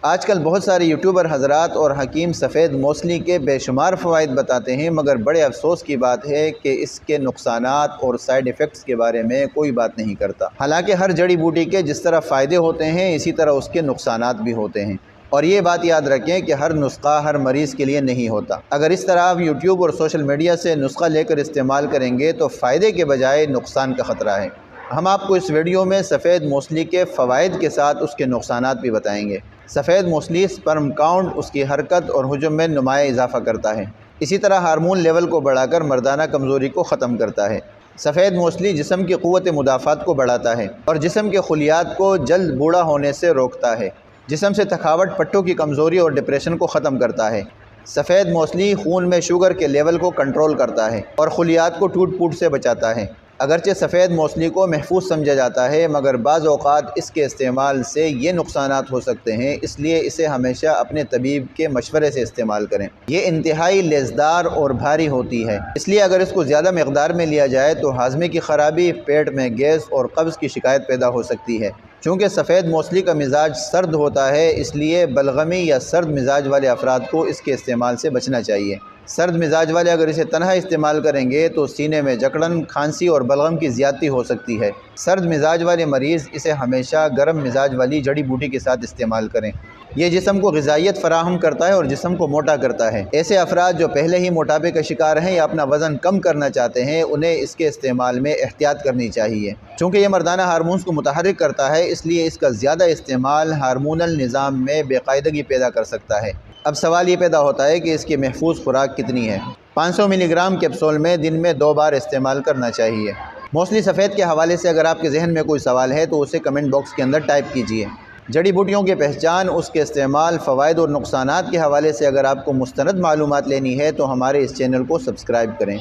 آج کل بہت سارے یوٹیوبر حضرات اور حکیم سفید موسلی کے بے شمار فوائد بتاتے ہیں، مگر بڑے افسوس کی بات ہے کہ اس کے نقصانات اور سائیڈ ایفیکٹس کے بارے میں کوئی بات نہیں کرتا۔ حالانکہ ہر جڑی بوٹی کے جس طرح فائدے ہوتے ہیں اسی طرح اس کے نقصانات بھی ہوتے ہیں، اور یہ بات یاد رکھیں کہ ہر نسخہ ہر مریض کے لیے نہیں ہوتا۔ اگر اس طرح آپ یوٹیوب اور سوشل میڈیا سے نسخہ لے کر استعمال کریں گے تو فائدے کے بجائے نقصان کا خطرہ ہے۔ ہم آپ کو اس ویڈیو میں سفید موسلی کے فوائد کے ساتھ اس کے نقصانات بھی بتائیں گے۔ سفید موسلی سپرم کاؤنٹ، اس کی حرکت اور حجم میں نمایاں اضافہ کرتا ہے۔ اسی طرح ہارمون لیول کو بڑھا کر مردانہ کمزوری کو ختم کرتا ہے۔ سفید موسلی جسم کی قوت مدافعت کو بڑھاتا ہے اور جسم کے خلیات کو جلد بوڑھا ہونے سے روکتا ہے۔ جسم سے تھکاوٹ، پٹھوں کی کمزوری اور ڈپریشن کو ختم کرتا ہے۔ سفید موسلی خون میں شوگر کے لیول کو کنٹرول کرتا ہے اور خلیات کو ٹوٹ پھوٹ سے بچاتا ہے۔ اگرچہ سفید موسلی کو محفوظ سمجھا جاتا ہے، مگر بعض اوقات اس کے استعمال سے یہ نقصانات ہو سکتے ہیں، اس لیے اسے ہمیشہ اپنے طبیب کے مشورے سے استعمال کریں۔ یہ انتہائی لیسدار اور بھاری ہوتی ہے، اس لیے اگر اس کو زیادہ مقدار میں لیا جائے تو ہاضمے کی خرابی، پیٹ میں گیس اور قبض کی شکایت پیدا ہو سکتی ہے۔ چونکہ سفید موسلی کا مزاج سرد ہوتا ہے، اس لیے بلغمی یا سرد مزاج والے افراد کو اس کے استعمال سے بچنا چاہیے۔ سرد مزاج والے اگر اسے تنہا استعمال کریں گے تو سینے میں جکڑن، کھانسی اور بلغم کی زیادتی ہو سکتی ہے۔ سرد مزاج والے مریض اسے ہمیشہ گرم مزاج والی جڑی بوٹی کے ساتھ استعمال کریں۔ یہ جسم کو غذائیت فراہم کرتا ہے اور جسم کو موٹا کرتا ہے۔ ایسے افراد جو پہلے ہی موٹاپے کا شکار ہیں یا اپنا وزن کم کرنا چاہتے ہیں، انہیں اس کے استعمال میں احتیاط کرنی چاہیے۔ چونکہ یہ مردانہ ہارمونز کو متحرک کرتا ہے، اس لیے اس کا زیادہ استعمال ہارمونل نظام میں بے قاعدگی پیدا کر سکتا ہے۔ اب سوال یہ پیدا ہوتا ہے کہ اس کی محفوظ خوراک کتنی ہے؟ 500 ملی گرام کیپسول میں دن میں 2 بار استعمال کرنا چاہیے۔ موسلی سفید کے حوالے سے اگر آپ کے ذہن میں کوئی سوال ہے تو اسے کمنٹ باکس کے اندر ٹائپ کیجیے۔ جڑی بوٹیوں کی پہچان، اس کے استعمال، فوائد اور نقصانات کے حوالے سے اگر آپ کو مستند معلومات لینی ہے تو ہمارے اس چینل کو سبسکرائب کریں۔